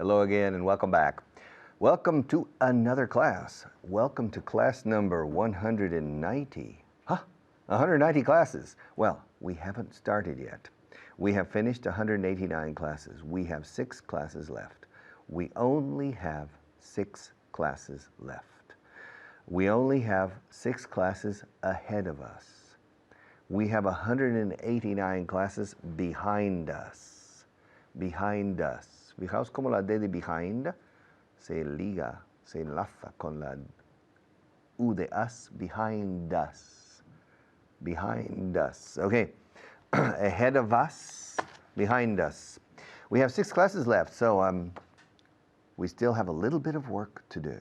Hello again and welcome back. Welcome to another class. Welcome to class number 190. 190 classes. Well, we haven't started yet. We have finished 189 classes. We have 6 classes left. We only have 6 classes left. We only have 6 classes ahead of us. We have 189 classes behind us. Behind us. Fijaos cómo la D de behind se liga, se enlaza con la U de us, behind us. Behind us. Okay, ahead of us, behind us. We have 6 classes left, so we still have a little bit of work to do.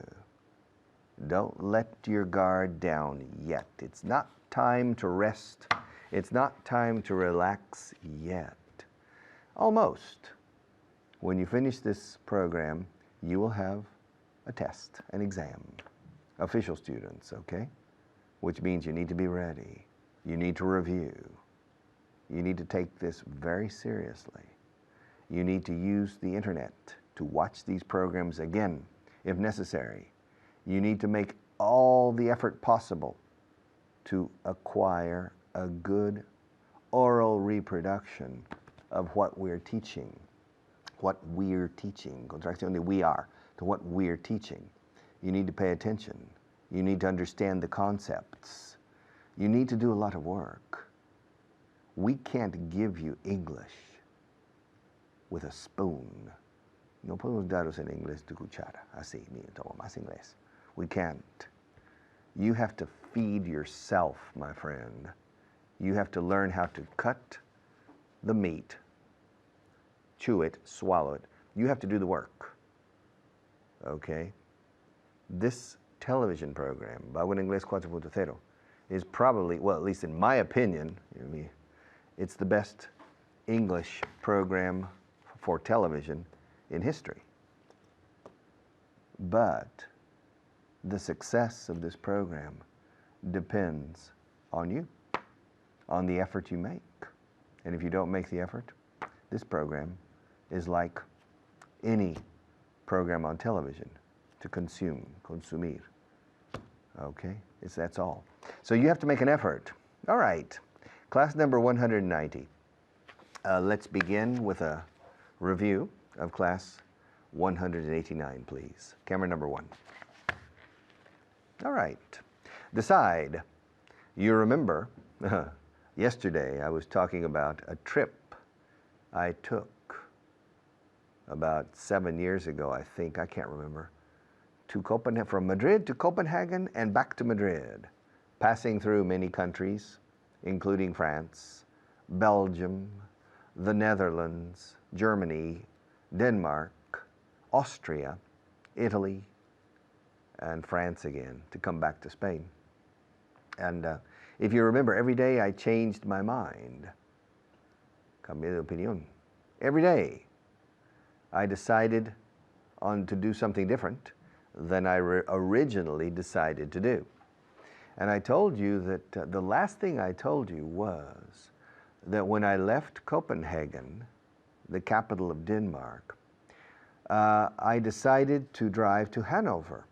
Don't let your guard down yet. It's not time to rest. It's not time to relax yet. Almost. When you finish this program, you will have a test, an exam. Official students, okay? Which means you need to be ready. You need to review. You need to take this very seriously. You need to use the internet to watch these programs again, if necessary. You need to make all the effort possible to acquire a good oral reproduction of what we're teaching. What we're teaching, contracción de we are, to what we're teaching. You need to pay attention. You need to understand the concepts. You need to do a lot of work. We can't give you English with a spoon. No podemos daros en inglés de cuchara. Así, mira, toma más inglés. We can't. You have to feed yourself, my friend. You have to learn how to cut the meat, chew it, swallow it. You have to do the work, okay? This television program, Bago en Inglés 4.0, is probably, well, at least in my opinion, it's the best English program for television in history. But the success of this program depends on you, on the effort you make. And if you don't make the effort, this program is like any program on television to consume, consumir. Okay, that's all. So you have to make an effort. All right, class number 190. Let's begin with a review of class 189, please. Camera number 1. All right, decide. You remember, yesterday I was talking about a trip I took about 7 years ago, I think, I can't remember, to Copenhagen, from Madrid to Copenhagen and back to Madrid, passing through many countries, including France, Belgium, the Netherlands, Germany, Denmark, Austria, Italy, and France again, to come back to Spain. And if you remember, every day I changed my mind. Cambié de opinión. Every day I decided on to do something different than I originally decided to do. And I told you that the last thing I told you was that when I left Copenhagen, the capital of Denmark, I decided to drive to Hanover.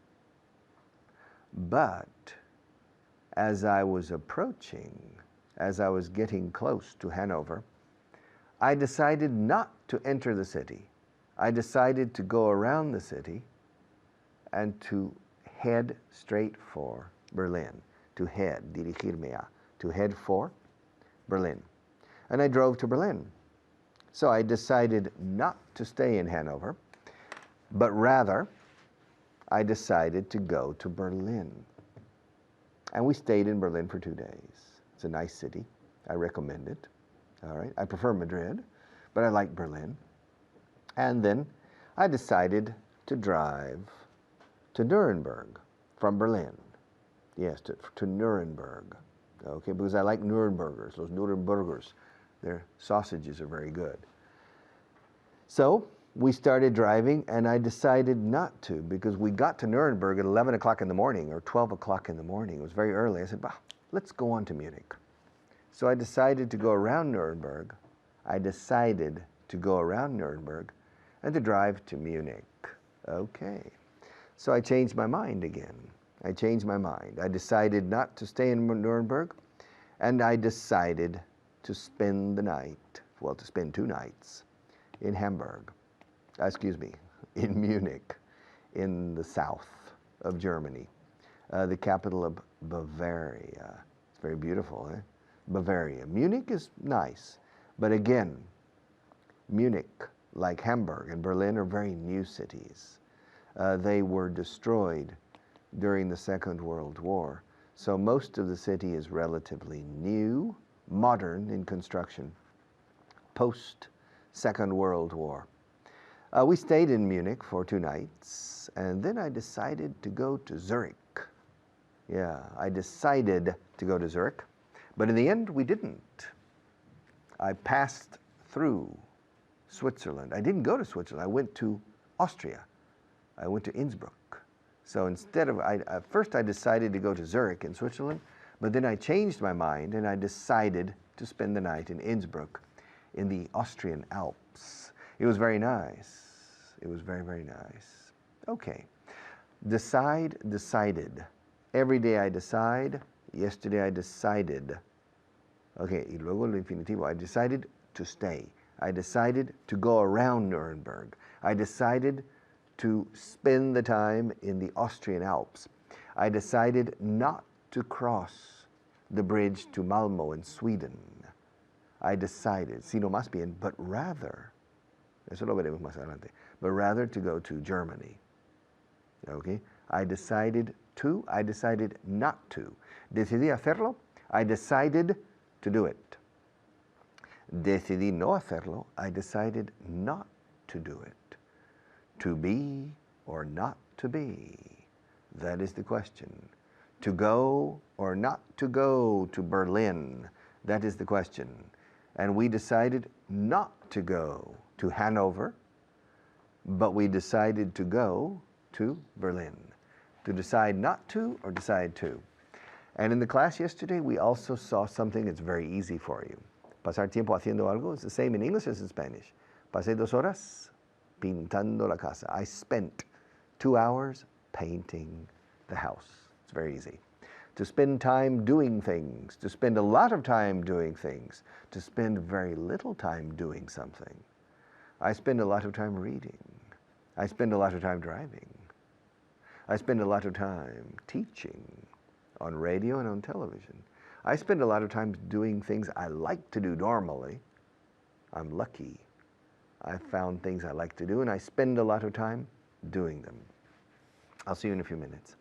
But as I was approaching, as I was getting close to Hanover, I decided not to enter the city. I decided to go around the city and to head straight for Berlin. To head, dirigirme a, to head for Berlin. And I drove to Berlin. So I decided not to stay in Hanover, but rather I decided to go to Berlin. And we stayed in Berlin for 2 days. It's a nice city. I recommend it. All right. I prefer Madrid, but I like Berlin. And then I decided to drive to Nuremberg from Berlin. Yes, to Nuremberg. Okay, because I like Nurembergers, those Nurembergers. Their sausages are very good. So we started driving, and I decided not to, because we got to Nuremberg at 11 o'clock in the morning or 12 o'clock in the morning. It was very early. I said, well, let's go on to Munich. So I decided to go around Nuremberg. And and to drive to Munich. Okay. So I changed my mind again. I changed my mind. I decided not to stay in Nuremberg, and I decided to spend the night, well, to spend 2 nights in Hamburg, in Munich, in the south of Germany, the capital of Bavaria. It's very beautiful, eh? Bavaria. Munich is nice, but again, Munich, like Hamburg and Berlin, are very new cities. They were destroyed during the Second World War, so most of the city is relatively new, modern in construction, post-Second World War. We stayed in Munich for 2 nights, and then I decided to go to Zurich. Yeah, I decided to go to Zurich, but in the end, we didn't. I passed through Switzerland. I didn't go to Switzerland. I went to Austria. I went to Innsbruck. So instead of, first I decided to go to Zurich in Switzerland, but then I changed my mind and I decided to spend the night in Innsbruck in the Austrian Alps. It was very nice. It was very, very nice. Okay. Decided. Every day I decide. Yesterday I decided. Okay, y luego lo infinitivo. I decided to stay. I decided to go around Nuremberg. I decided to spend the time in the Austrian Alps. I decided not to cross the bridge to Malmö in Sweden. I decided, si no más bien, but rather, eso lo veremos más adelante, but rather to go to Germany. Okay? I decided not to. Decidí hacerlo. I decided to do it. Decidí no hacerlo. I decided not to do it. To be or not to be? That is the question. To go or not to go to Berlin? That is the question. And we decided not to go to Hanover, but we decided to go to Berlin. To decide not to or decide to. And in the class yesterday, we also saw something that's very easy for you. Pasar tiempo haciendo algo is the same in English as in Spanish. Pasé 2 horas pintando la casa. I spent 2 hours painting the house. It's very easy. To spend time doing things, to spend a lot of time doing things, to spend very little time doing something. I spend a lot of time reading. I spend a lot of time driving. I spend a lot of time teaching on radio and on television. I spend a lot of time doing things I like to do normally. I'm lucky. I found things I like to do, and I spend a lot of time doing them. I'll see you in a few minutes.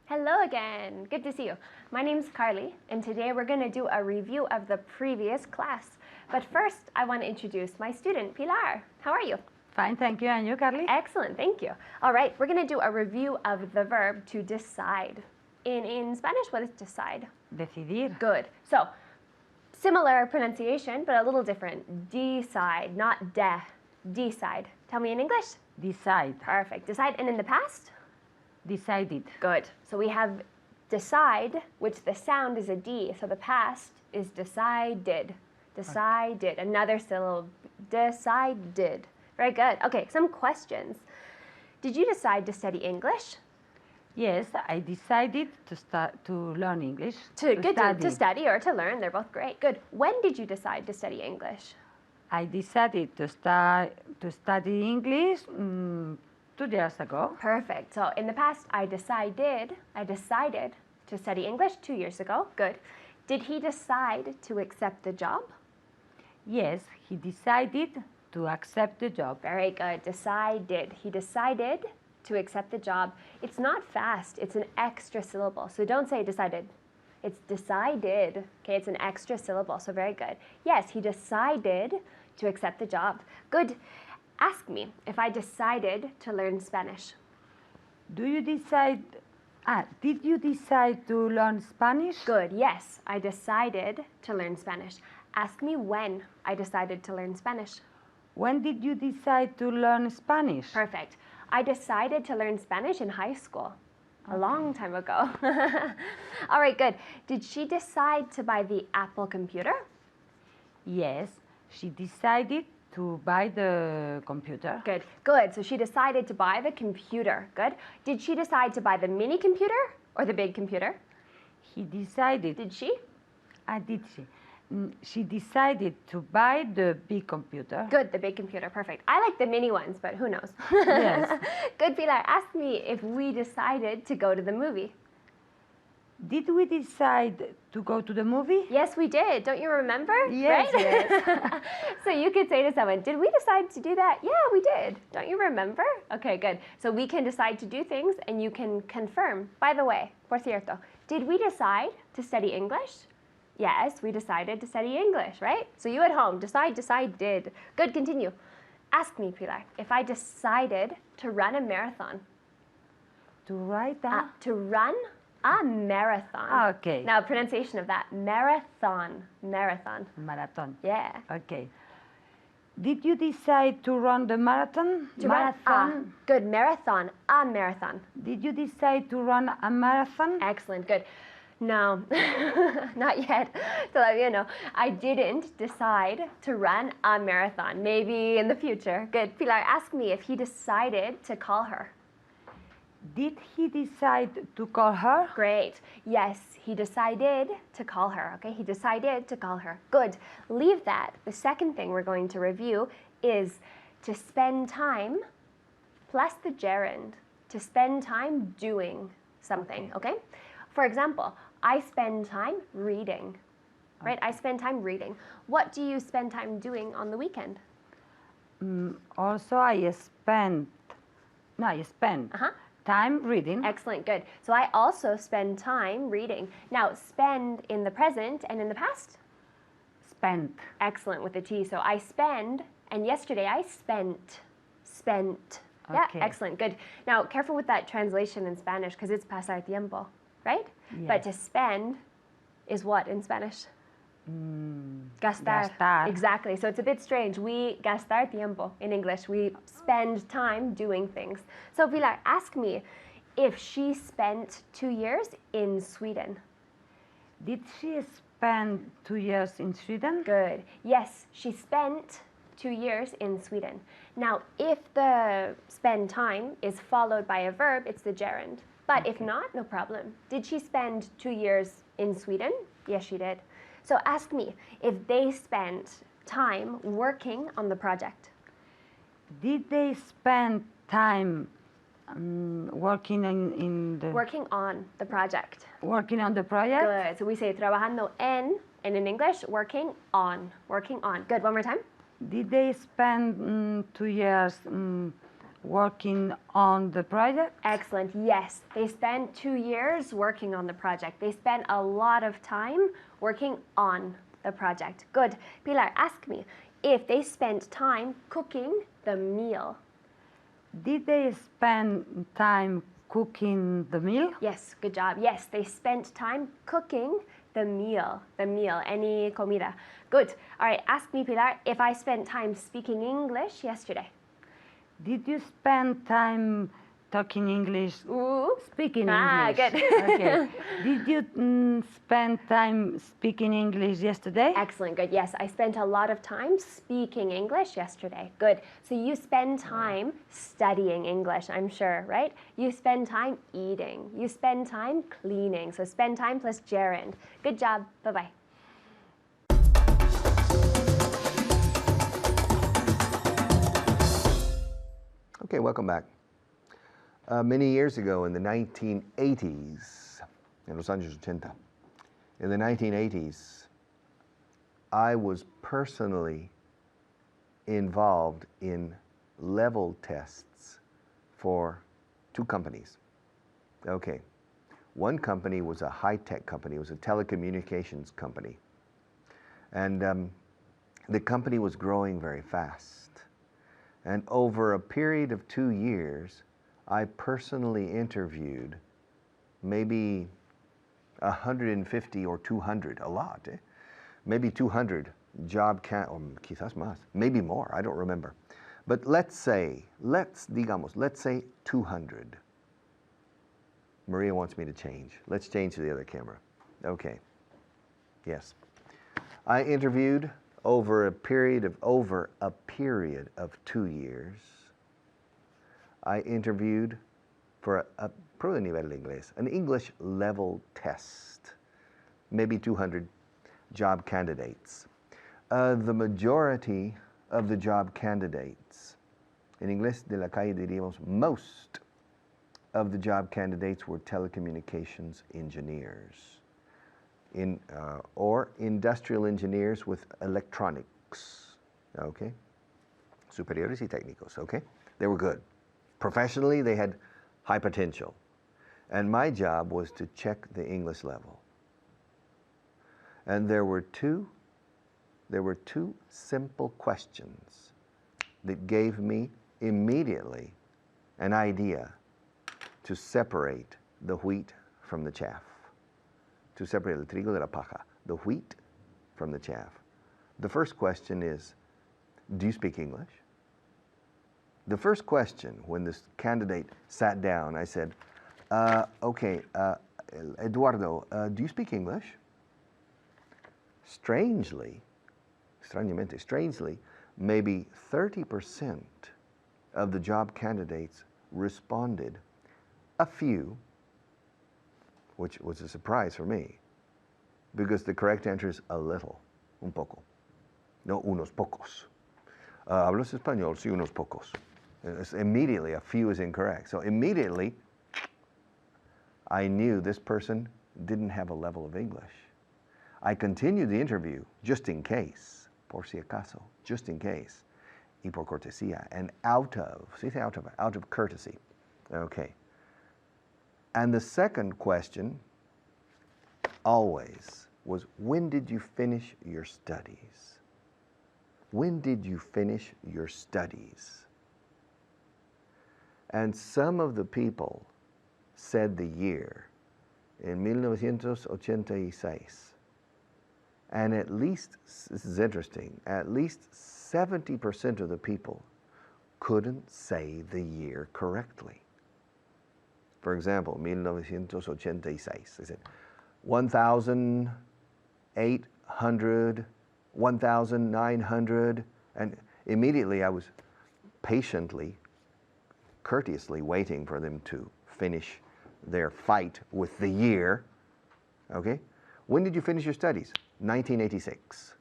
Hello again. Good to see you. My name's Carly, and today we're going to do a review of the previous class. But first, I want to introduce my student, Pilar. How are you? Fine, thank you. And you, Carly? Excellent, thank you. All right, we're going to do a review of the verb to decide. In Spanish, what is decide? Decidir. Good. So, similar pronunciation, but a little different. Decide, not decide. Tell me in English. Decide. Perfect. Decide. And in the past? Decided. Good. So we have decide, which the sound is a D. So the past is decided. Decided. Another syllable. Decided. Very good. Okay, some questions. Did you decide to study English? Yes, I decided to learn English. To study or to learn. They're both great. Good. When did you decide to study English? I decided to study English 2 years ago. Perfect. So in the past, I decided to study English 2 years ago. Good. Did he decide to accept the job? Yes, he decided to accept the job. Very good. Decided. He decided to accept the job. It's not fast. It's an extra syllable. So don't say decided. It's decided. Okay, it's an extra syllable. So very good. Yes, he decided to accept the job. Good. Ask me if I decided to learn Spanish. Did you decide to learn Spanish? Good. Yes, I decided to learn Spanish. Ask me when I decided to learn Spanish. When did you decide to learn Spanish? Perfect. I decided to learn Spanish in high school. A long time ago. All right, good. Did she decide to buy the Apple computer? Yes, she decided to buy the computer. Good, good. So she decided to buy the computer. Good. Did she decide to buy the mini computer or the big computer? He decided. Did she? Did she? She decided to buy the big computer. Good, the big computer. Perfect. I like the mini ones, but who knows? Yes. Good, Pilar. Ask me if we decided to go to the movie. Did we decide to go to the movie? Yes, we did. Don't you remember? Yes, Right? yes. So you could say to someone, did we decide to do that? Yeah, we did. Don't you remember? Okay, good. So we can decide to do things and you can confirm. By the way, por cierto, did we decide to study English? Yes, we decided to study English, right? So you at home, decide, did. Good, continue. Ask me, Pilar, if I decided to run a marathon. To write that? To run a marathon. Okay. Now, pronunciation of that. Marathon. Marathon. Marathon. Yeah. Okay. Did you decide to run the marathon? To run good. Marathon. A marathon. Did you decide to run a marathon? Excellent. Good. No, not yet. To let you know, I didn't decide to run a marathon. Maybe in the future. Good. Pilar, ask me if he decided to call her. Did he decide to call her? Great. Yes, he decided to call her. Okay, he decided to call her. Good. Leave that. The second thing we're going to review is to spend time plus the gerund. To spend time doing something. Okay? For example, I spend time reading. Right? I spend time reading. What do you spend time doing on the weekend? Also, I spend time reading. Excellent, good. So I also spend time reading. Now, spend in the present and in the past? Spent. Excellent with the T. So I spend, and yesterday I spent. Yeah, Okay. excellent, good. Now, careful with that translation in Spanish because it's pasar tiempo, right? Yes. But to spend is what in Spanish? Gastar. Gastar. Exactly. So it's a bit strange. We gastar tiempo in English. We spend time doing things. So Pilar, ask me if she spent 2 years in Sweden. Did she spend 2 years in Sweden? Good. Yes, she spent 2 years in Sweden. Now, if the spend time is followed by a verb, it's the gerund. But if not, no problem. Did she spend 2 years in Sweden? Yes, she did. So ask me if they spent time working on the project. Did they spend time working in the Working on the project. working on the project? Good. So we say trabajando en, and in English, working on. Working on. Good. One more time. Did they spend 2 years working on the project? Excellent. Yes, they spent 2 years working on the project. They spent a lot of time working on the project. Good. Pilar, ask me if they spent time cooking the meal. Did they spend time cooking the meal? Yes, good job. Yes, they spent time cooking the meal. The meal, any comida. Good. All right, ask me, Pilar, if I spent time speaking English yesterday. Did you spend time talking English? Ooh. Speaking Ah, English. good. Okay. Did you spend time speaking English yesterday? Excellent, good. Yes, I spent a lot of time speaking English yesterday. Good. So you spend time studying English, I'm sure, right? You spend time eating. You spend time cleaning. So spend time plus gerund. Good job. Bye-bye. Okay, welcome back. Many years ago in the 1980s, in los años 80, in the 1980s, I was personally involved in level tests for 2 companies. Okay, one company was a high-tech company, it was a telecommunications company. And the company was growing very fast. And over a period of 2 years, I personally interviewed maybe 150 or 200, a lot, maybe 200 or quizás más, maybe more, I don't remember. But let's say 200 Maria wants me to change. Let's change to the other camera. Okay. Yes. I interviewed over a period of 2 years. I interviewed for a prueba de nivel de inglés, an English level test, maybe 200 job candidates. The majority of the job candidates, in inglés de la calle diríamos, most of the job candidates were telecommunications engineers or industrial engineers with electronics, okay? Superiores y técnicos, okay? They were good. Professionally, they had high potential. And my job was to check the English level. And there were two simple questions that gave me immediately an idea to separate the wheat from the chaff, to separate el trigo de la paja, the wheat from the chaff. The first question is, do you speak English? The first question, when this candidate sat down, I said, okay, Eduardo, do you speak English? Strangely, maybe 30% of the job candidates responded, a few, which was a surprise for me, because the correct answer is a little, un poco, no unos pocos. ¿Hablas español? Sí, unos pocos. Immediately, a few is incorrect. So immediately, I knew this person didn't have a level of English. I continued the interview just in case, por si acaso, just in case, y por cortesía, and out of courtesy. Okay. And the second question always was, when did you finish your studies? When did you finish your studies? And some of the people said the year, in 1986. And at least, this is interesting, at least 70% of the people couldn't say the year correctly. For example, 1986. They said 1,800, 1,900, and immediately I was patiently, courteously waiting for them to finish their fight with the year. Okay? When did you finish your studies? 1986.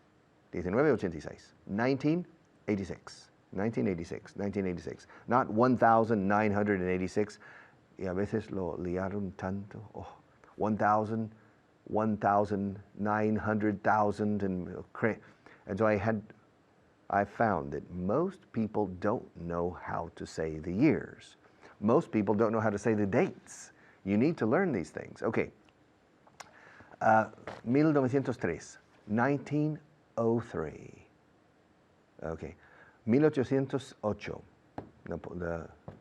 1986. 1986. 1986. 1986. Not 1,986. Y a veces lo liaron tanto. Oh, 1,000, 1,900,000. And so I found that most people don't know how to say the years. Most people don't know how to say the dates. You need to learn these things. Okay. 1903. 1903. Okay. 1808. La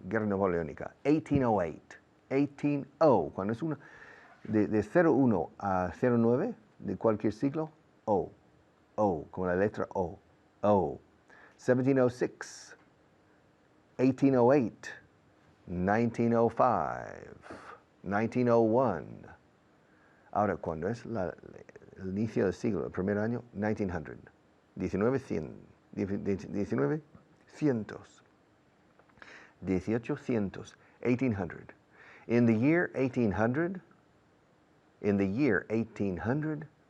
Guerra Napoleónica. 1808. 18, cuando es uno de 01 a 09 de cualquier siglo, O, como la letra O. 1706, 1808, 1905, 1901. Ahora, cuando es el inicio del siglo, el primer año, 1900, 1900, 1800, 1800. In the year 1800,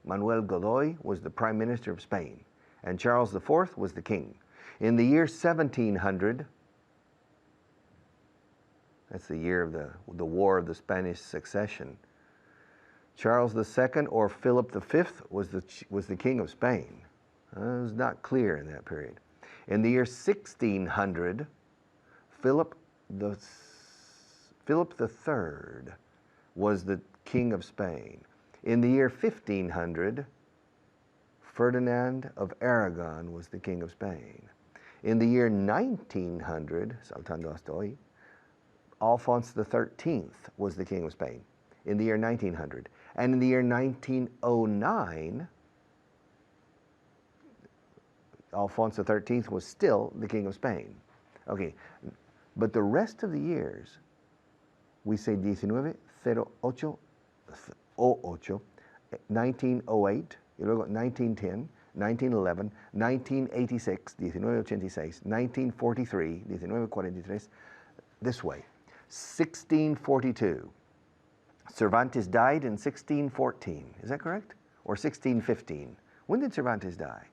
Manuel Godoy was the Prime Minister of Spain, and Charles IV was the king. In the year 1700, that's the year of the War of the Spanish Succession, Charles II or Philip V was the king of Spain. It was not clear in that period. In the year 1600, Philip III was the king of Spain. In the year 1500, Ferdinand of Aragon was the king of Spain. In the year 1900, saltando hasta hoy, Alphonse XIII was the king of Spain. In the year 1900. And in the year 1909, Alphonse XIII was still the king of Spain. Okay, but the rest of the years, we say 1900, 1908, y luego 1910, 1911, 1986, 1986, 1943, 1943, this way. 1642. Cervantes died in 1614. Is that correct? Or 1615? When did Cervantes die?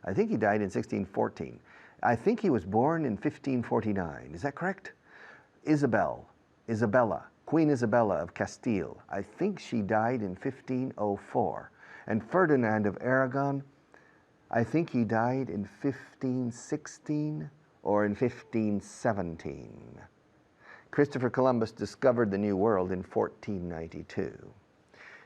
I think he died in 1614. I think he was born in 1549. Is that correct? Isabella, Queen Isabella of Castile. I think she died in 1504. And Ferdinand of Aragon, I think he died in 1516 or in 1517. Christopher Columbus discovered the New World in 1492.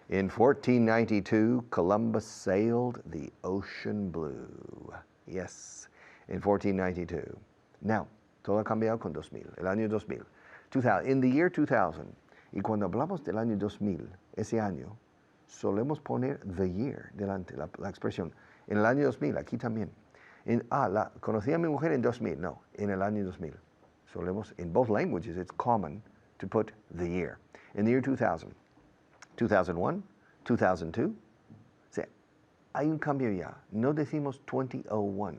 In 1492, Columbus sailed the ocean blue. Yes, in 1492. Now, todo ha cambiado con 2000, el año 2000. 2000. In the year 2000, y cuando hablamos del año 2000, ese año, solemos poner the year delante, la expresión. En el año 2000, aquí también. Conocí a mi mujer en 2000. No, en el año 2000. Solemos, in both languages, it's common to put the year. In the year 2000, 2001, 2002, o sea, hay un cambio ya. No decimos 2001.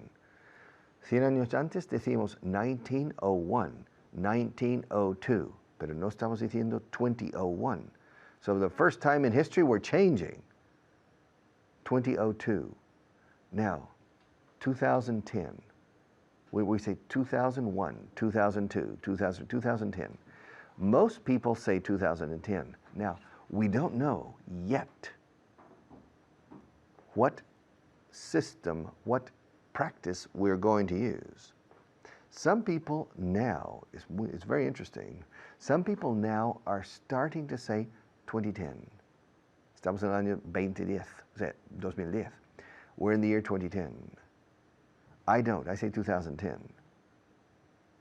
100 años antes decimos 1901, 1902, pero no estamos diciendo 2001. So the first time in history we're changing. 2002. Now, 2010. We say 2001, 2002, 2010. Most people say 2010. Now, we don't know yet what system, what practice we're going to use. Some people now, it's very interesting, some people now are starting to say 2010. Estamos en el año 2010, o sea, 2010. We're in the year 2010. I don't. I say 2010.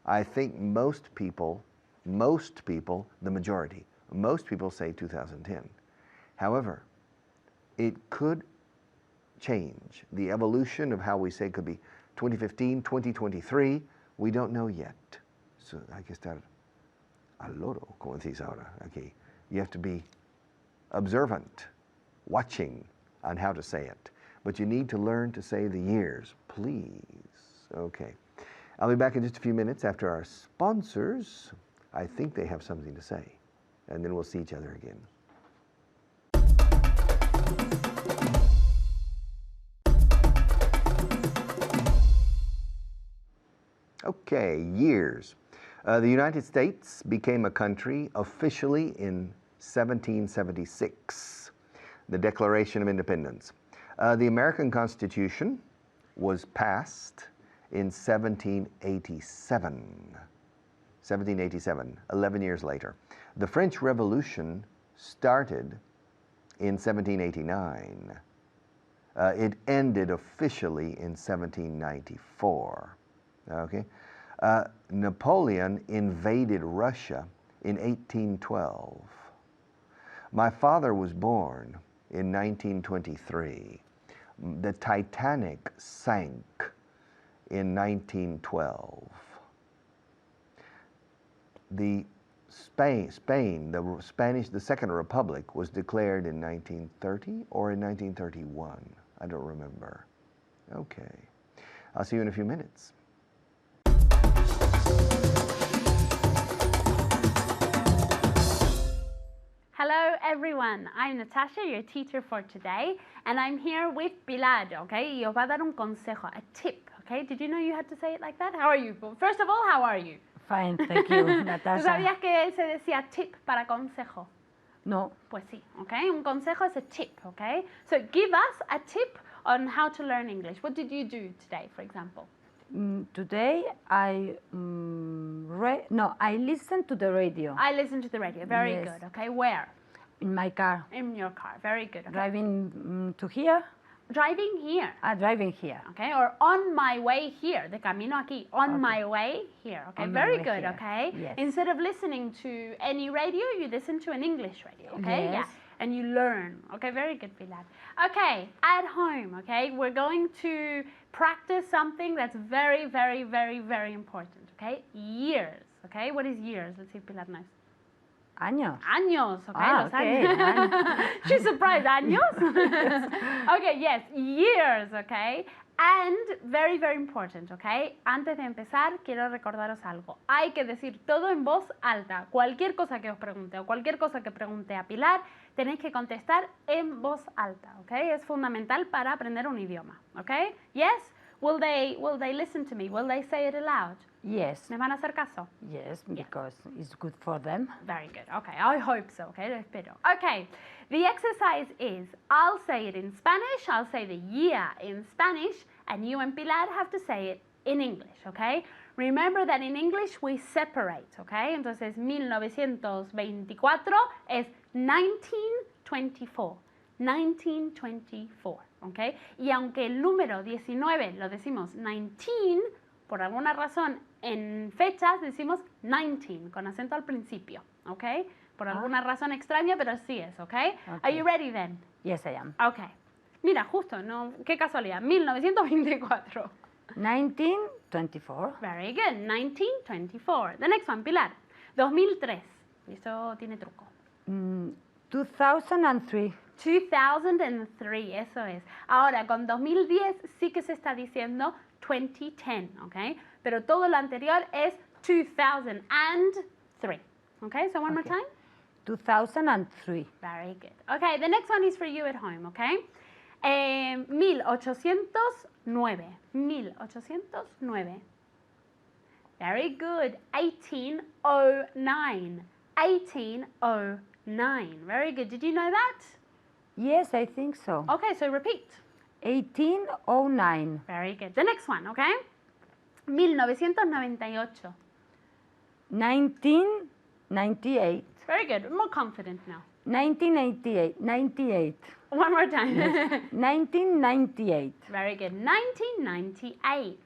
I think most people, the majority, most people say 2010. However, it could change. The evolution of how we say could be 2015, 2023. We don't know yet. So hay que estar al loro, como decís ahora. Okay. You have to be observant, watching on how to say it. But you need to learn to say the years, please. Okay. I'll be back in just a few minutes after our sponsors. I think they have something to say. And then we'll see each other again. Okay, years. The United States became a country officially in 1776, the Declaration of Independence. The American Constitution was passed in 1787, 11 years later. The French Revolution started in 1789. It ended officially in 1794. Okay? Napoleon invaded Russia in 1812. My father was born in 1923. The Titanic sank in 1912. The Second Republic was declared in 1930 or in 1931. I don't remember. Okay. I'll see you in a few minutes. Hello everyone, I'm Natasha, your teacher for today, and I'm here with Pilar, okay? Y os va a dar un consejo, a tip, okay? Did you know you had to say it like that? How are you? First of all, how are you? Fine, thank you, ¿Tú Natasha. sabías que se decía tip para consejo? No. Pues sí, okay? Un consejo is a tip, okay? So give us a tip on how to learn English. What did you do today, for example? Today I listen to the radio I listened to the radio. Very Yes. good, okay? Where? in my car, In your car. Very good. Okay. driving to here. Driving here. Driving here. Okay, or on my way here, de camino aquí, on Okay. my way here, okay, On my very way good, here, okay? yes. Instead of listening to any radio, you listen to an English radio, okay? Yes. Yeah, and you learn, okay, very good, Pilar. Okay, at home, okay, we're going to practice something that's very, very, very, very important, okay? Years, okay? What is years? Let's see if Pilar knows. Años. Años, okay? Ah, Los okay. años. She's surprised. Años? Okay, yes, years, okay? And very, very important, okay? Antes de empezar, quiero recordaros algo. Hay que decir todo en voz alta. Cualquier cosa que os pregunte o cualquier cosa que pregunte a Pilar, tenéis que contestar en voz alta, okay? Es fundamental para aprender un idioma, okay? Yes? Will they listen to me? Will they say it aloud? Yes. ¿Me van a hacer caso? Yes, because it's good for them. Very good. Okay, I hope so. Okay, lo espero. Okay, the exercise is I'll say it in Spanish, I'll say the year in Spanish, and you and Pilar have to say it in English, okay? Remember that in English we separate, okay? Entonces 1924 es 1924. 1924, okay? Y aunque el número 19 lo decimos 19, por alguna razón en fechas decimos 19 con acento al principio, ¿ok? Por alguna razón extraña, pero sí es, ¿ok? Are you ready then? Yes, I am. Ok. Mira, justo, no, qué casualidad, 1924. 1924. Very good, 1924. The next one, Pilar. 2003. Esto tiene truco. 2003. 2003, eso es. Ahora, con 2010 sí que se está diciendo 2010, ¿ok? Pero todo lo anterior es 2003. Okay, so one more time. 2003. Very good. Okay, the next one is for you at home, okay? 1809. 1809. Very good. 1809. 1809. Very good. Did you know that? Yes, I think so. Okay, so repeat. 1809. Very good. The next one, okay? 1998. 1998. Very good. More confident now. 1988. 98. One more time. 1998. Very good. 1998.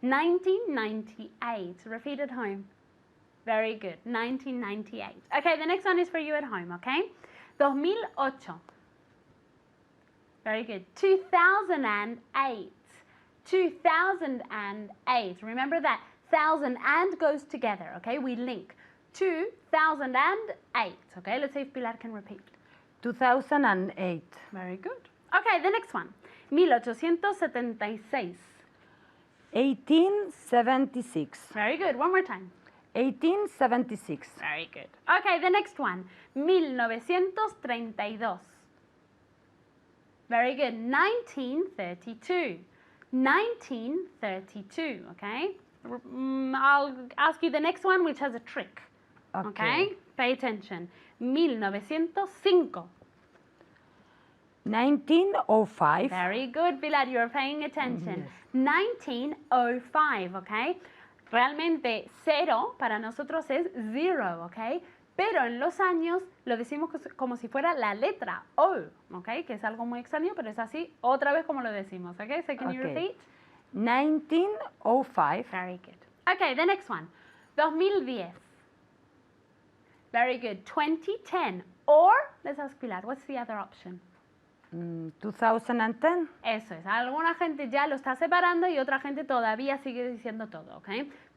1998. Repeat at home. Very good. 1998. Okay, the next one is for you at home, okay? 2008. Very good. 2008. 2008. Remember that 1000 and goes together, okay? We link. 2008. Okay, let's see if Pilar can repeat. 2008. Very good. Okay, the next one. 1876. 1876. Very good. One more time. 1876. Very good. Okay, the next one. 1932. Very good. 1932. 1932, okay? I'll ask you the next one, which has a trick. Okay? Pay attention. 1905. 1905. Very good, Pilar, you're paying attention. 1905, okay? Realmente cero para nosotros es zero, okay? Pero en los años lo decimos como si fuera la letra O, okay? Que es algo muy extraño, pero es así otra vez como lo decimos, okay? So can you repeat? 1905. Very good. Okay, the next one. 2010. Very good. 2010. Or, let's ask Pilar, what's the other option? 2010. Eso es. Alguna gente ya lo está separando y otra gente todavía sigue diciendo todo, ¿ok?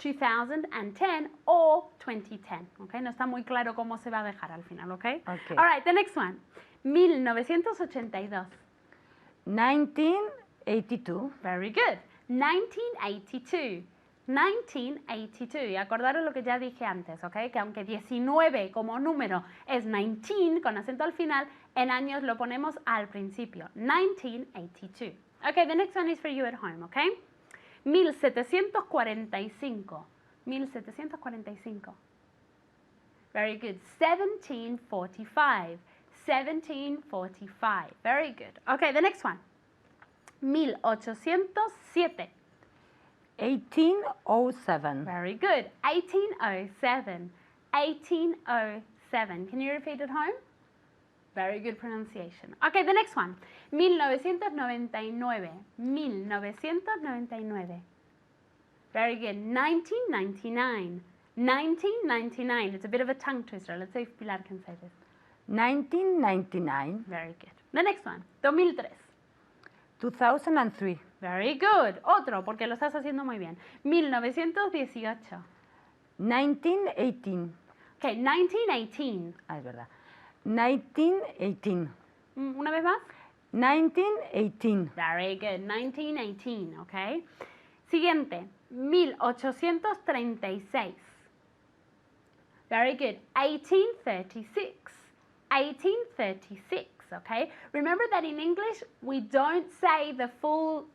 2010 o 2010, ¿ok? No está muy claro cómo se va a dejar al final, ¿ok? Okay. All right, the next one. 1982. 1982. Very good. 1982. 1982. Y acordaros lo que ya dije antes, ¿ok? Que aunque 19 como número es 19 con acento al final, en años lo ponemos al principio. 1982. Okay, the next one is for you at home, okay? 1745. 1745. Very good. 1745. 1745. Very good. Okay, the next one. 1807. 1807. Very good. 1807. 1807. Can you repeat at home? Very good pronunciation. Okay, the next one. 1999. 1999. Very good. 1999. 1999. It's a bit of a tongue twister. Let's see if Pilar can say this. 1999. Very good. The next one. 2003. 2003. Very good. Otro, porque lo estás haciendo muy bien. 1918. 1918. Okay, 1918. Ah, es verdad. 1918. Una vez más. 1918. Very good. 1918, okay. Siguiente. 1836. Very good. 1836. 1836, okay? Remember that in English we don't say the full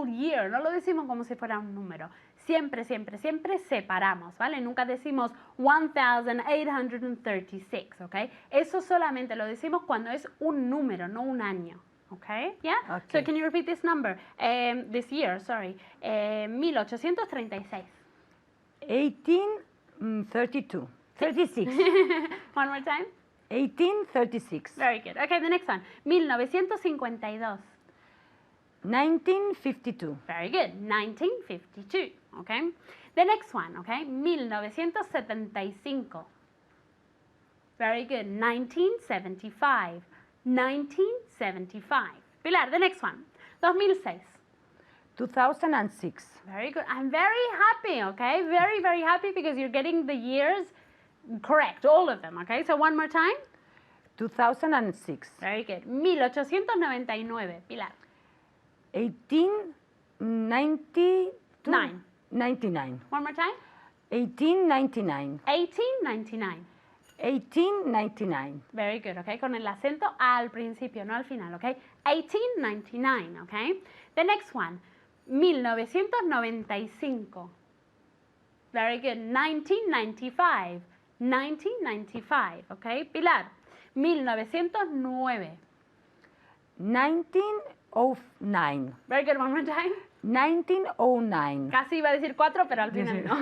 year. No lo decimos como si fuera un número. Siempre, siempre, siempre separamos, ¿vale? Nunca decimos 1836, ¿ok? Eso solamente lo decimos cuando es un número, no un año, ¿ok? Yeah? Okay. So can you repeat this number? This year, sorry. 1836. 1832. 36. One more time. 1836. Very good. Okay, the next one. 1952. 1952. Very good. 1952. Okay. The next one. Okay. 1975. Very good. 1975. 1975. Pilar, the next one. 2006. 2006. Very good. I'm very happy, okay? Very, very happy because you're getting the years correct, all of them, okay? So one more time. 2006. Very good. 1899, Pilar. 1892. Nine. 99. One more time. 1899. 1899. 1899. Very good, okay? Con el acento al principio, no al final, okay? 1899, okay? The next one. 1995. Very good. 1995. 1995, okay? Pilar. 1909. 1909. Very good. One more time. 1909. Casi iba a decir 4, pero al final no.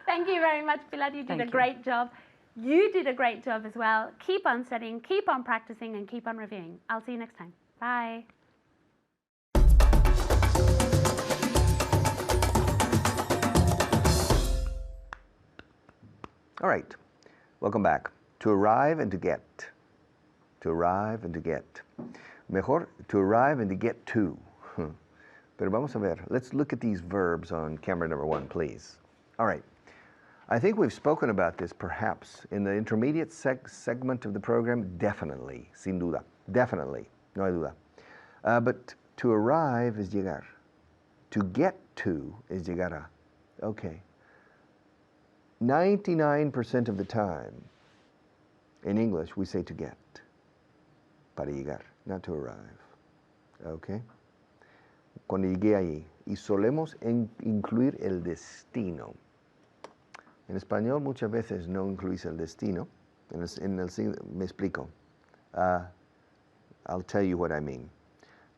Thank you very much, Pilar. You did Thank a you. great job. You did a great job as well. Keep on studying, keep on practicing, and keep on reviewing. I'll see you next time. Bye. All right, welcome back. To arrive and to get. To arrive and to get. Mejor, to arrive and to get to. Pero vamos a ver. Let's look at these verbs on camera number 1, please. All right. I think we've spoken about this perhaps in the intermediate segment of the program. Definitely, sin duda. Definitely, no hay duda. But to arrive is llegar. To get to is llegar a. Okay. 99% of the time, in English, we say to get. Para llegar, not to arrive. Okay? Cuando llegué allí. Y solemos incluir el destino. En español muchas veces no incluís el destino. Me explico. I'll tell you what I mean.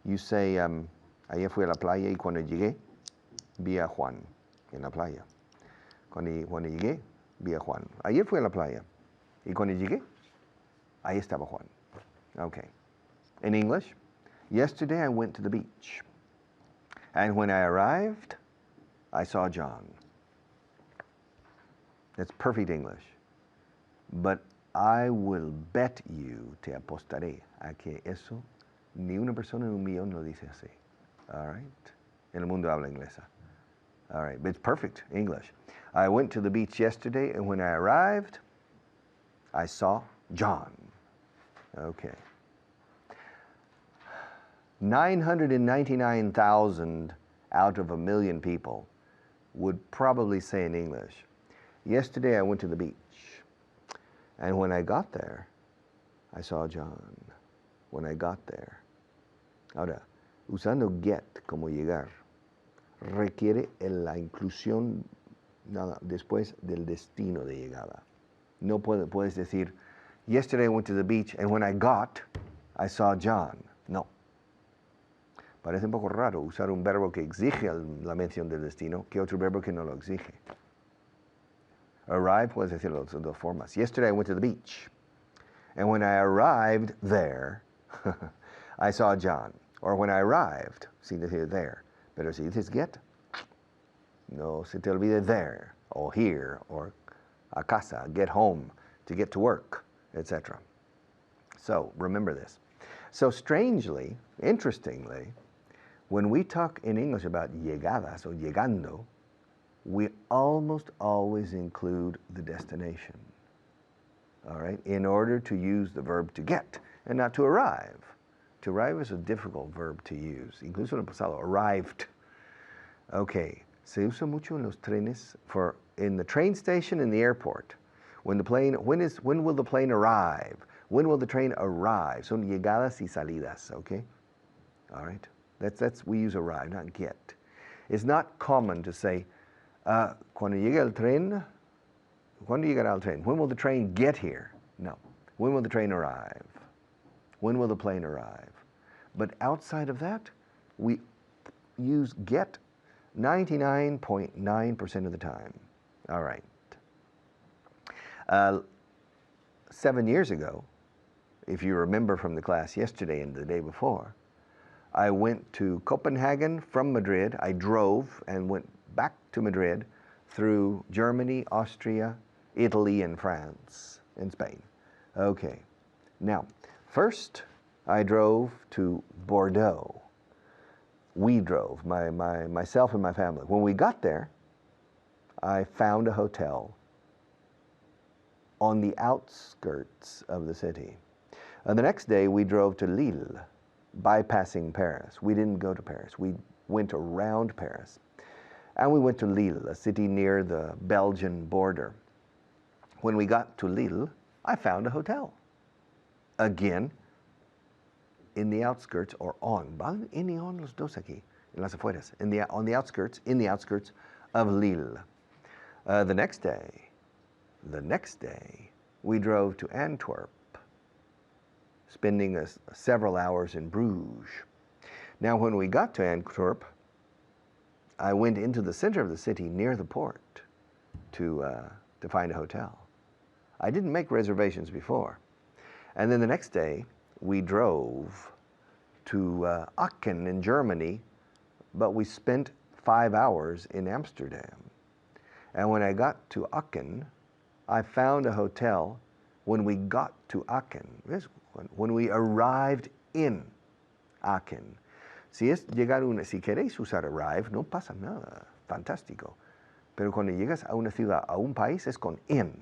You say, ayer fui a la playa y cuando llegué, vi a Juan en la playa. Cuando llegué, vi a Juan. Ayer fui a la playa y cuando llegué, ahí estaba Juan. Okay. In English, yesterday I went to the beach. And when I arrived, I saw John. That's perfect English. But I will bet you, te apostaré, a que eso ni una persona en un millón lo dice así. All right? En el mundo habla inglesa. All right, but it's perfect English. I went to the beach yesterday, and when I arrived, I saw John. Okay. 999,000 out of 1,000,000 people would probably say in English, yesterday I went to the beach, and when I got there, I saw John. When I got there. Ahora, usando get como llegar, requiere la inclusión nada después del destino de llegada. No puedes decir, yesterday I went to the beach, and when I got, I saw John. No. Parece un poco raro usar un verbo que exige la mención del destino que otro verbo que no lo exige. Arrive, puedes decirlo de dos formas. Yesterday I went to the beach, and when I arrived there, I saw John. Or when I arrived, sin decir there. Pero si dices get, no se te olvide there, or here, or a casa, get home, to get to work, etc. So remember this. So strangely, interestingly, when we talk in English about llegadas or llegando, we almost always include the destination. all right, in order to use the verb to get and not to arrive. To arrive is a difficult verb to use. Incluso en el pasado, arrived. Okay, se usa mucho en los trenes in the train station and the airport. When will the plane arrive? When will the train arrive? Son llegadas y salidas, okay? All right, we use arrive, not get. It's not common to say, cuando llegue el tren, ¿cuándo llegará el tren? When will the train get here? No. When will the train arrive? When will the plane arrive? But outside of that, we use get 99.9% of the time. All right. 7 years ago, if you remember from the class yesterday and the day before, I went to Copenhagen from Madrid. I drove and went back to Madrid through Germany, Austria, Italy, and France, and Spain. Okay. Now, first, I drove to Bordeaux. We drove, myself and my family. When we got there, I found a hotel on the outskirts of the city. The next day, we drove to Lille, bypassing Paris. We didn't go to Paris. We went around Paris. And we went to Lille, a city near the Belgian border. When we got to Lille, I found a hotel. Again, in the outskirts, or on. ¿Van en y on los dos aquí? En las afueras. On the outskirts, in the outskirts of Lille. The next day, we drove to Antwerp, spending several hours in Bruges. Now, when we got to Antwerp, I went into the center of the city near the port to find a hotel. I didn't make reservations before. And then the next day, we drove to Aachen in Germany, but we spent 5 hours in Amsterdam. And when I got to Aachen, I found a hotel when we got to Aachen. When we arrived in Aachen. Si queréis usar arrive, no pasa nada. Fantástico. Pero cuando llegas a una ciudad, a un país, es con in.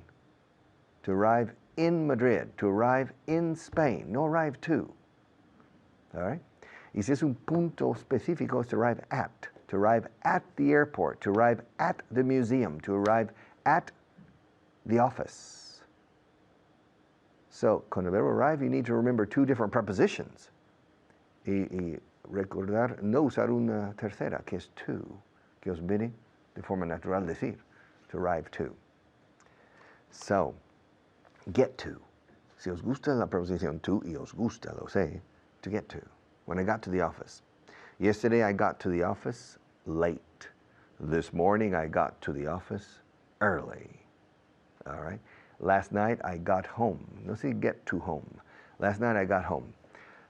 To arrive in Madrid, to arrive in Spain, no arrive to. All right? Y si es un punto específico, es to arrive at the airport, to arrive at the museum, to arrive at the office. So, con el verbo arrive, you need to remember 2 different prepositions. Y recordar no usar una tercera, que es to, que os viene de forma natural decir, to arrive to. So, get to. Si os gusta la preposición to, y os gusta, lo sé, to get to. When I got to the office. Yesterday I got to the office late. This morning I got to the office early. All right? Last night I got home. No say get to home. Last night I got home.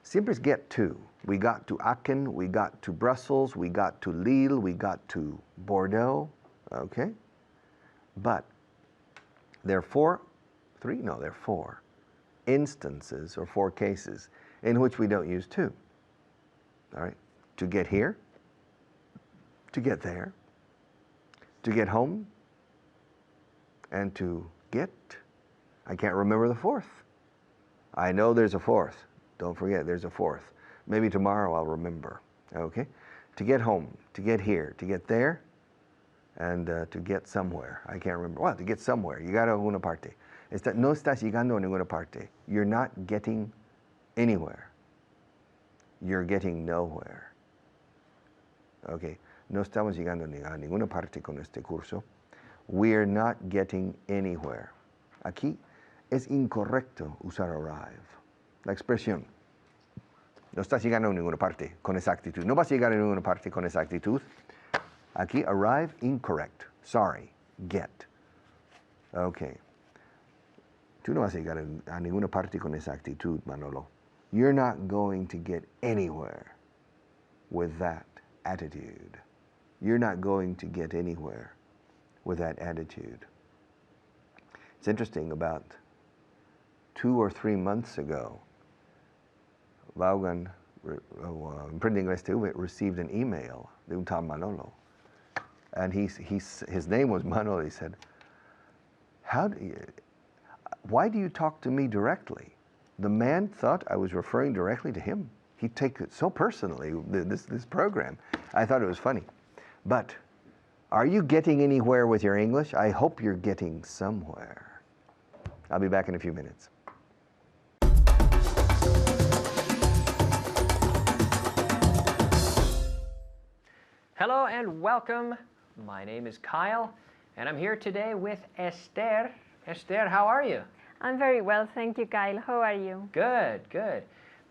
Siempre es get to. We got to Aachen, we got to Brussels, we got to Lille, we got to Bordeaux. Okay? But there are 4 instances or 4 cases in which we don't use to. All right? To get here, to get there, to get home, and to get. I can't remember the 4th. I know there's a 4th. Don't forget, there's a 4th. Maybe tomorrow I'll remember. Okay? To get home, to get here, to get there, and to get somewhere. I can't remember. Well, to get somewhere. Llegar a alguna parte. No estás llegando a ninguna parte. You're not getting anywhere. You're getting nowhere. Okay? No estamos llegando a ninguna parte con este curso. We're not getting anywhere. Aquí es incorrecto usar arrive. La expresión. No estás llegando a ninguna parte con esa actitud. No vas a llegar a ninguna parte con esa actitud. Aquí, arrive, incorrect. Sorry, get. Okay. Tú no vas a llegar a ninguna parte con esa actitud, Manolo. You're not going to get anywhere with that attitude. You're not going to get anywhere with that attitude. It's interesting, about 2 or 3 months ago, Vaughan, Emprending Inglés TV, received an email de un tal Manolo. And his name was Manolo. He said, why do you talk to me directly? The man thought I was referring directly to him. He takes it so personally, this program. I thought it was funny. But are you getting anywhere with your English? I hope you're getting somewhere. I'll be back in a few minutes. Hello and welcome. My name is Kyle, and I'm here today with Esther. Esther, how are you? I'm very well, thank you, Kyle. How are you? Good, good.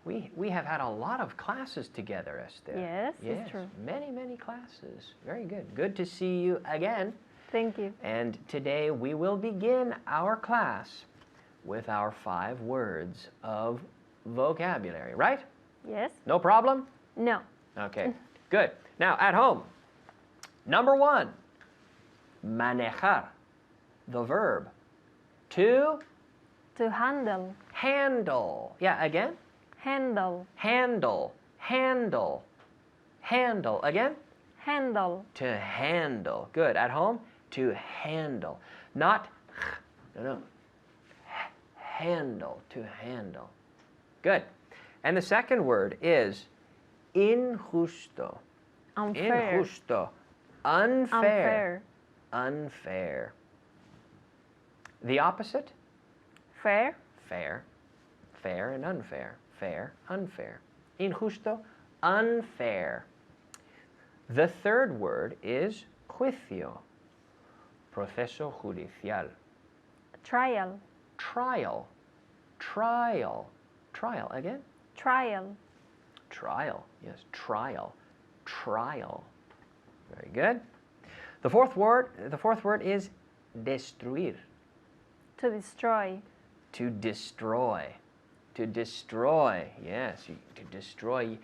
We have had a lot of classes together, Esther. Yes, it's true. Many classes. Very good. Good to see you again. Thank you. And today we will begin our class with our 5 words of vocabulary, right? Yes? No problem? No. Okay, good. Now, at home, number 1, manejar, the verb. To handle. handle. Yeah, again? Handle. Handle, handle, handle. Again? Handle. To handle. Good. At home, to handle. Not, no. Handle, to handle. Good. And the second word is injusto. Unfair. Injusto. Unfair. Unfair. Unfair. The opposite? Fair. Fair. Fair and unfair. Fair, unfair. Injusto, unfair. The third word is juicio. Proceso judicial. Trial. Trial. Trial. Trial. Again? Trial. Trial. Yes, trial. Trial. Very good. The fourth word is destruir. To destroy. To destroy. To destroy. Yes, to destroy.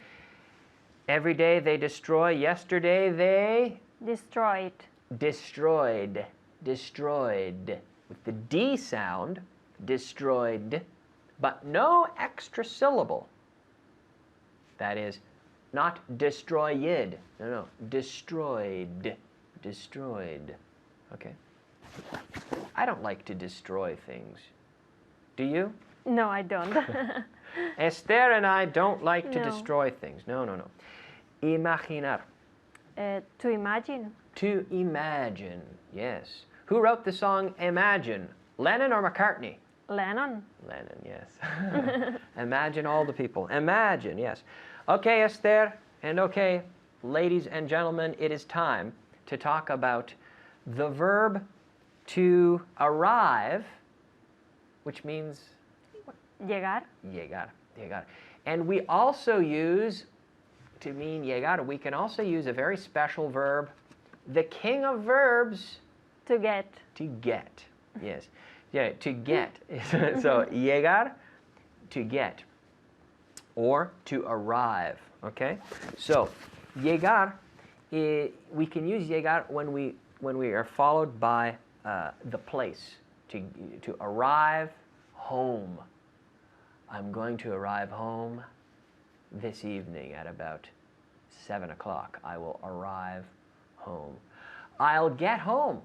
Every day they destroy. Yesterday they Destroyed. destroyed. Destroyed. With the D sound, destroyed, but no extra syllable. That is, not destroyed. No. Destroyed. Destroyed. Okay. I don't like to destroy things. Do you? No, I don't. Esther and I don't like to No. destroy things. No. Imaginar. To imagine. To imagine. Yes. Who wrote the song Imagine? Lennon or McCartney? Lennon. Lennon, yes. Imagine all the people. Imagine, yes. Okay, Esther, and okay, ladies and gentlemen, it is time to talk about the verb to arrive, which means Llegar. llegar. And we also use, to mean llegar, we can also use a very special verb, the king of verbs, To get. to get. Yes. Yeah, to get. So, llegar, to get. Or to arrive. Okay? So, llegar, we can use llegar when we are followed by the place. To arrive home. I'm going to arrive home this evening at about 7 o'clock. I will arrive home. I'll get home,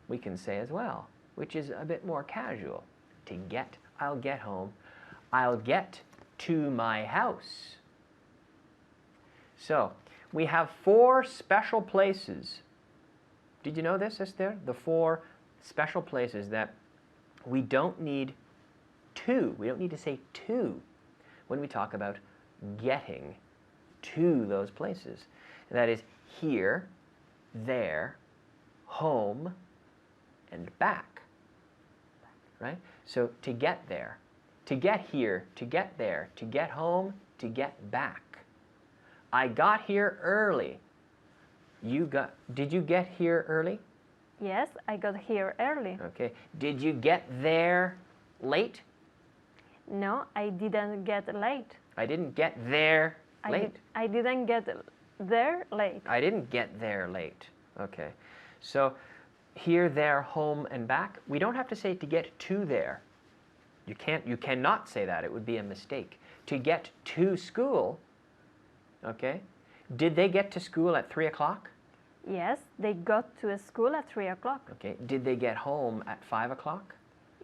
we can say as well, which is a bit more casual. To get, I'll get home. I'll get to my house. So, we have 4 special places. Did you know this, Esther? The 4 special places that we don't need to. We don't need to say to when we talk about getting to those places. That is here, there, home, and back. Right? So to get there, to get here, to get there, to get home, to get back. I got here early. Did you get here early? Yes, I got here early. Okay. Did you get there late? No, I didn't get late. I didn't get there late. I didn't get there late. I didn't get there late. Okay. So here, there, home, and back. We don't have to say to get to there. You cannot say that. It would be a mistake. To get to school, okay? Did they get to school at 3 o'clock? Yes, they got to school at 3 o'clock. Okay. Did they get home at 5 o'clock?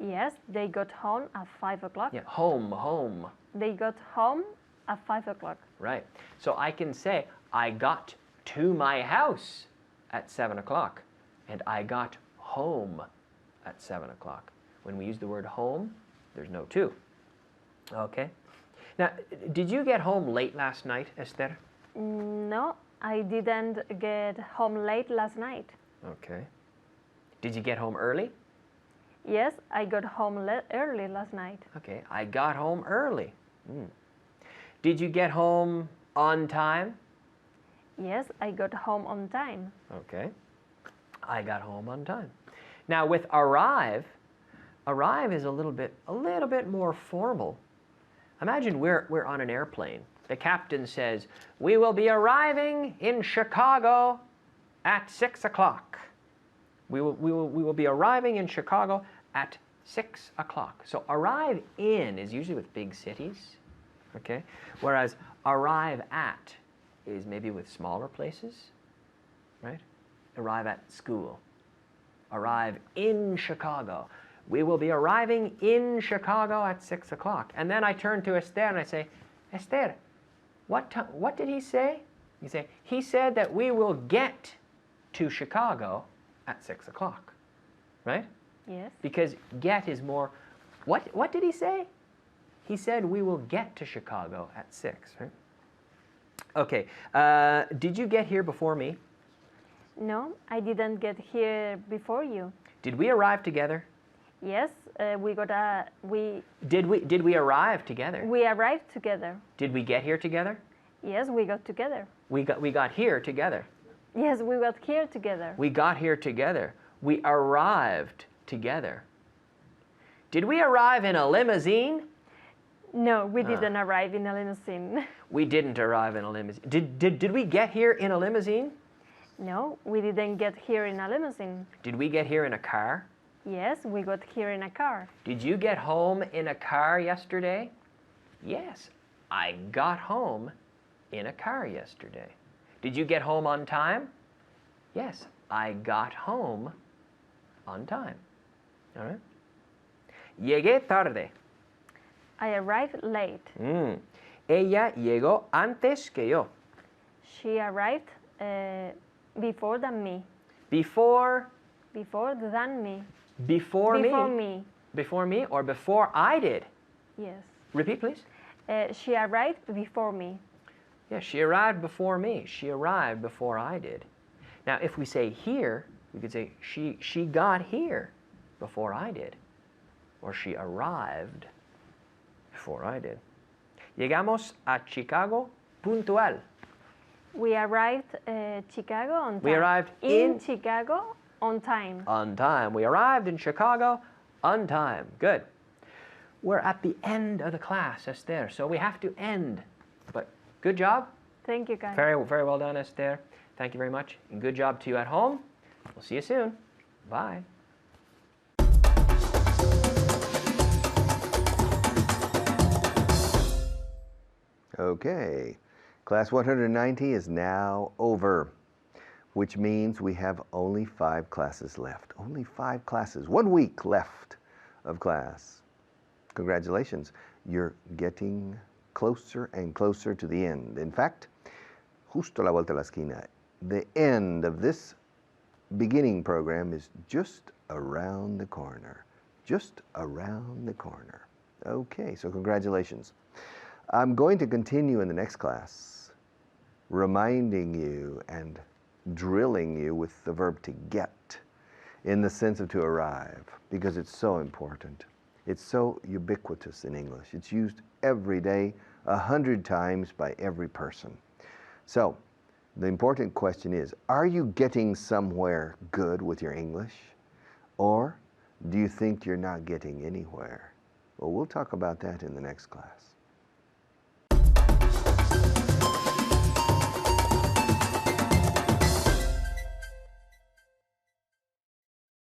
Yes, they got home at 5 o'clock. Yeah, home. They got home at 5 o'clock. Right. So I can say, I got to my house at 7 o'clock, and I got home at 7 o'clock. When we use the word home, there's no to. Okay. Now, did you get home late last night, Esther? No, I didn't get home late last night. Okay. Did you get home early? Yes, I got home early last night. Okay, I got home early. Did you get home on time? Yes, I got home on time. Okay, I got home on time. Now with arrive is a little bit more formal. Imagine we're on an airplane. The captain says, "We will be arriving in Chicago at 6 o'clock." We will be arriving in Chicago at 6 o'clock. So arrive in is usually with big cities, okay? Whereas arrive at is maybe with smaller places, right? Arrive at school. Arrive in Chicago. We will be arriving in Chicago at 6 o'clock. And then I turn to Esther and I say, Esther, what did he say? You say, he said that we will get to Chicago at 6 o'clock, right? Yes. Because get is more, what did he say? He said we will get to Chicago at 6, right? Okay, did you get here before me? No, I didn't get here before you. Did we arrive together? Yes, we Did we arrive together? we arrived together. Did we get here together? Yes, we got together. We got here together. Yes, we got here together. We got here together. We arrived together. Did we arrive in a limousine? No, we didn't arrive in a limousine. We didn't arrive in a limousine. Did we get here in a limousine? No, we didn't get here in a limousine. Did we get here in a car? Yes, we got here in a car. Did you get home in a car yesterday? Yes, I got home in a car yesterday. Did you get home on time? Yes, I got home on time. All right. Llegué tarde. I arrived late. Ella llegó antes que yo. She arrived before than me. Before Before than me. Before Before me. me. Before me or before I did? Yes. Repeat, please. She arrived before me. Yeah, she arrived before me. She arrived before I did. Now, if we say here, we could say she got here before I did. Or she arrived before I did. Llegamos a Chicago puntual. We arrived Chicago on time. We arrived in Chicago on time. On time. We arrived in Chicago on time. Good. We're at the end of the class, Esther, so we have to end. But good job. Thank you, guys. Very, very well done, Esther. Thank you very much. And good job to you at home. We'll see you soon. Bye. Okay, class 190 is now over, which means we have only 5 classes left. Only 5 classes, 1 week left of class. Congratulations, you're getting closer and closer to the end. In fact, justo a la vuelta de la esquina, the end of this beginning program is just around the corner. Just around the corner. Okay, so congratulations. I'm going to continue in the next class, reminding you and drilling you with the verb to get in the sense of to arrive, because it's so important. It's so ubiquitous in English. It's used every day, 100 times by every person. So, the important question is, are you getting somewhere good with your English? Or do you think you're not getting anywhere? Well, we'll talk about that in the next class.